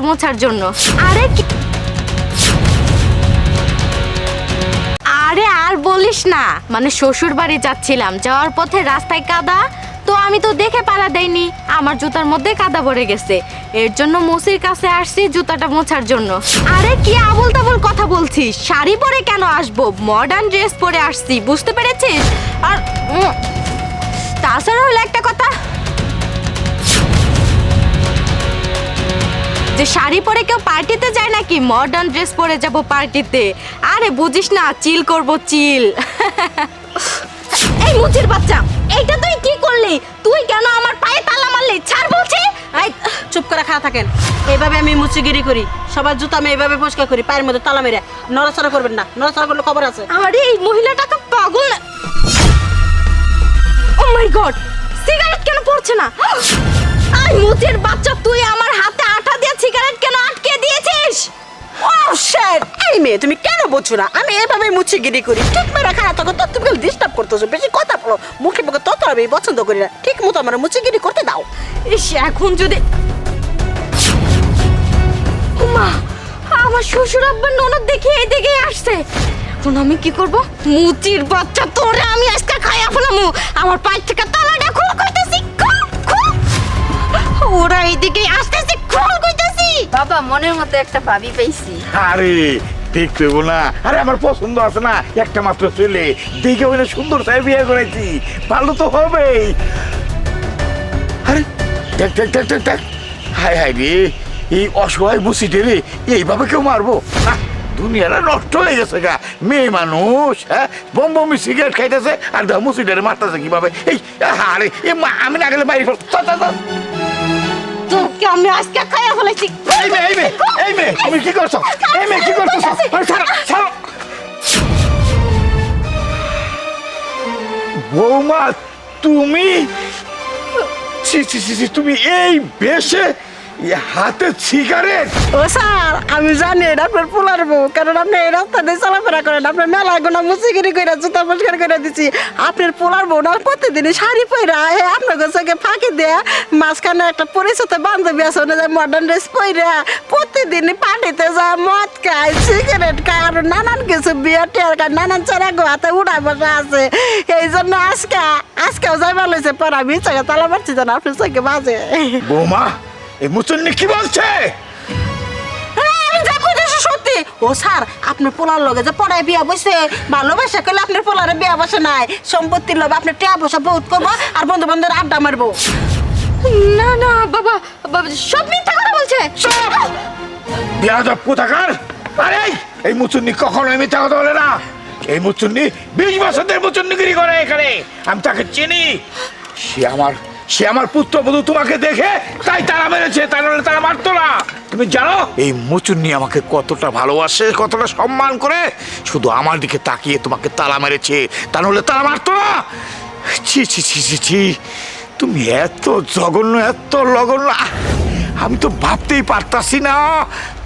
মোছার জন্য। আরে আর বলিস না, মানে শ্বশুর বাড়ি যাচ্ছিলাম, যাওয়ার পথে রাস্তায় কাদা, তো আমি তো দেখে পাড়া দেয়নি, আমার জুতার মধ্যে কাদা পড়ে গেছে, এর জন্য মুসির কাছে আসছি জুতাটা মোছার জন্য। আরে কি আবল তাবল কথা বলছিস, শাড়ি পরে কেন আসবো, মডার্ন ড্রেস পরে আসছি, বুঝতে পেরেছিস? আর তাছাড়া হলো একটা কথা, যে শাড়ি পরে কেউ পার্টিতে যায় নাকি, মডার্ন ড্রেস পরে যাব পার্টিতে। আরে বুঝিস না, চিল করব চিল। এই মুচির বাচ্চা, এইটা তুই কি করলি? তুই কেন আমার পায়ে তালা মারলি? ছাড় বলছি। এই চুপ করে খাওয়া থাকেন। এইভাবে আমি মুচিগিরি করি, সবার জুতা আমি এইভাবে পরিষ্কার করি, পায়ের মধ্যে তালা মেরে। নড়াচড়া করবেন না, নড়াচড়া করলে খবর আছে। আরে এই মহিলাটাকে পাগল না। ও মাই গড, সিগারেট কেন পড়ছে না? আই মুচির বাচ্চা, তুই আমার হাতে আঠা দিয়ে সিগারেট কেন আটকে দিয়েছিস? ও শিট! এই মেয়ে, তুমি কেন বুঝছো না? আমি এইভাবে মুচিগিরি করি, ঠিক মেরে খাওয়া তখন তো তুমি ডিস্টার্ব করতেছো, বেশি কথা বলো, মুখে মুখে তত আমি পছন্দ করি না। ঠিক মতো আমার মুচিগিরি করতে দাও। ইস, এখন যদি মা আমার শ্বশুর আব্বার ননদ দেখি এই দিকে আসছে, এখন আমি কি করব? মুচির বাচ্চা, তোরে আমি আজকে খাইয়া ফেলামু। আমার পায়ের থেকে তালাটা খুল কইতাছি, খুল খুল। ওরা এইদিকে আসতেছে, খুল কইতাছি। বাবা, মনের মতো একটা ভাবি পাইছি। আরে দেখতে না, আরে আমার পছন্দ আছে না, একটা মাত্র ছেলে, দেখে ওই সুন্দর চাই বিয়ে করেছি, ভালো তো হবেই। আরে দেখ দেখ দেখ দেখ দেখ, হায় হায় রে, এই অসহায় বুসিটে রে এইভাবে কেউ মারবো? দুনিয়াটা নষ্ট হয়ে গেছে গা, মেয়ে মানুষ, হ্যাঁ, বম বমি সিগারেট খাইতেছে আর মুসিটারে মারতেছে কিভাবে? এই আরে আমি না গেলে বাইরে তোকে আমি আজকে খাইয়া ফেলাইছি। এই মেয়ে, এই মেয়ে, এই মেয়ে, তুমি কি করছো? এই মেয়ে কি করছো? ছাড়ো ছাড়ো। বৌমা, তুমি ছি ছি ছি ছি, তুমি এই বেশে হাতে সিগারেট? ও স্যার, আমি জানি এটা আপনার পোলার বউ, কারণ আপনি এই রাস্তাতে চলাফেরা করেন, আপনার মেলা গোনা মুচিগিরি করে জুতা পরিষ্কার করে দিচ্ছি। আপনার পোলার বউ না প্রতিদিনই শাড়ি পরা, আপনার কাছে ফাঁকি দেয়া, মাঝখানে একটা পরিচিত বান্ধবী আছে, মডার্ন ড্রেস পরা, প্রতিদিনই পার্টিতে যায়, মদ খায়, সিগারেট খায়, আর নানান কিছু বিয়ে টিয়ার খায়, নানান চারা হাতে উড়া বসা আছে। এই জন্য আজকেও যাইবার লইছে, পরে আমি চোখে তালা মারছি যেন আপনার চোখে বাজে। বৌমা, এই মুচন্নি কি বলছে? সত্যি। ও স্যার, আপনার পোলার লগে যে পড়ায় বিয়া বসে, ভালোবাসা করলে আপনার পোলারে বিয়া বসে নাই, সম্পত্তির লোভ আপনার টিয়া বসা বহুত করবো, আর বন্ধু বান্ধবের আড্ডা মারবো। না না বাবা, বাবা সব মিথ্যা কথা বলছে। বেয়াদব কোথাকার! আরে এই মুচন্নি কখনোই মিথ্যা কথা বলে না। এই মুচন্নি 20 বছরের মুচন্নিগিরি করে এখানে, আমি তাকে চিনি। সে আমার পুত্রবধূ, তোমাকে দেখে তাই তারা মেরেছে, তাই নাহলে তারা মারতো না। তুমি জানো এই মুচুন্নি আমাকে কতটা ভালোবাসে, কতটা সম্মান করে, শুধু আমার দিকে তাকিয়ে তোমাকে তালা মেরেছে, তা নাহলে তারা মারতো না। ছি ছি ছি ছি ছি, তুমি এত জঘন্য, এত লগন্য, আমি তো ভাবতেই পারতাছি না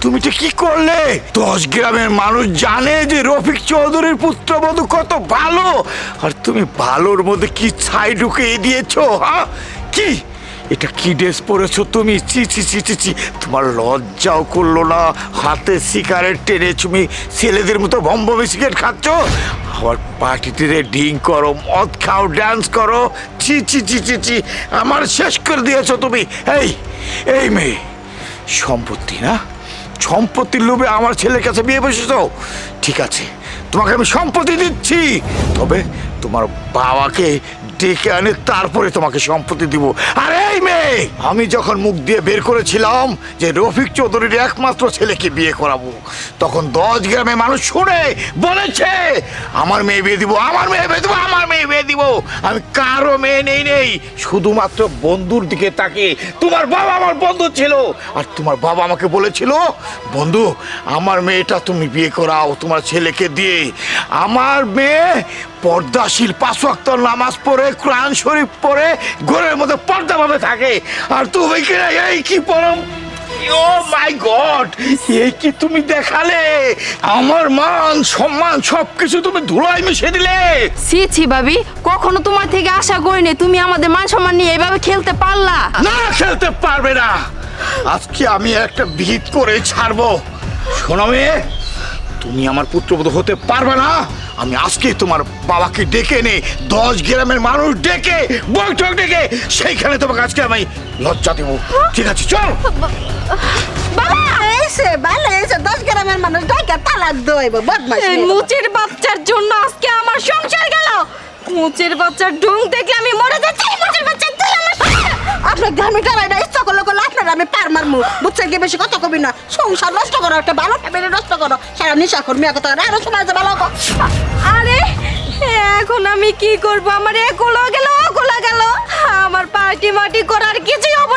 তুমি তো কি করলে। 10 গ্রামের মানুষ জানে যে রফিক চৌধুরীর পুত্রবধূ কত ভালো, আর তুমি ভালোর মধ্যে কি ছাই ঢুকিয়ে দিয়েছো? হ্যাঁ, কি এটা কি ড্রেস পরেছো তুমি? চি চি চি চি চি, তোমার লজ্জাও করলো না? হাতে সিগারেট টেনে তুমি ছেলেদের মতো বম্বমি সিগারেট খাচ্ছ, আবার পার্টিতে ড্রিঙ্ক করো, মদ খাও, ডান্স করো। চি চি চি চি চি, আমার শেষ করে দিয়েছো তুমি। এই মেয়ে, সম্পত্তি না, সম্পত্তির লোভে আমার ছেলের কাছে বিয়ে বসেছো? ঠিক আছে, তোমাকে আমি সম্পত্তি দিচ্ছি, তবে তোমার বাবাকে ডেকে আনে তারপরে তোমাকে সম্পত্তি দিব। আর এই মেয়ে, আমি যখন মুখ দিয়ে বের করেছিলাম যে রফিক চৌধুরীর একমাত্র ছেলেকে বিয়ে করাবো, তখন 10 গ্রামে মানুষ শুনে বলেছে আমার মেয়ে বিয়ে দিব, আমার মেয়ে বিয়ে দিব, আমার মেয়ে বিয়ে দিব। আমি কারো মেয়ে নেই, শুধুমাত্র বন্ধুর দিকে তাকিয়ে। তোমার বাবা আমার বন্ধু ছিল, আর তোমার বাবা আমাকে বলেছিল বন্ধু আমার মেয়েটা তুমি বিয়ে করাও তোমার ছেলেকে দিয়ে। আমার মেয়ে পর্দাশীল, 5 ওয়াক্ত নামাজ পড়ে, কোরআন শরীফ পড়ে, ঘরের মধ্যে পর্দাভাবে থাকে, আর তুমি কি এই কি পরম, ও মাই গড, এই কি তুমি দেখালে? আমার মান সম্মান সবকিছু তুমি ধুলায় মিশিয়ে দিলে। ছি ছি ভাবি, কখনো তোমার থেকে আশা করিনি তুমি আমাদের মান সম্মান নিয়ে এভাবে খেলতে পারলা। না, খেলতে পারবে না। আজকে আমি একটা বিহিত করে ছাড়বো। শোনো মেয়ে, তুমি আমার পুত্রবধূ হতে পারবে না। আমি আজকে তোমার বাবাকে ডেকে এনে 10 গ্রামের মানুষ ডেকে বৈঠক ডেকে সেইখানে তোমাকে আজকে আমি লজ্জা দেবো। ঠিক আছে, চল। বাবা এসে ভালো এসে 10 গ্রামের মানুষ ডাইকা তালাক দইব বদমাশ এই মেয়ে। মুচির বাচ্চার জন্য আজকে আমার সংসার গেল। মুচির বাচ্চার ঢং দেখলে আমি মরে যাচ্ছি। মুচির বাচ্চা তুই আমার আপনার গ্রামে টারাই না ইচ্ছা করলে আপনার আমি পার মারমু বুঝছে কি বেশি কথা কবি না সংসার নষ্ট করো একটা ভালো ফ্যামিলি নষ্ট করো সারা নিশা কর মিয়া কথা আরো সময় আছে ভালো কর। আরে এখন আমি কি করব? আমার এগুলো গেল ওগুলো গেল, আমার পার্টি মাটি করার কিছুই হবে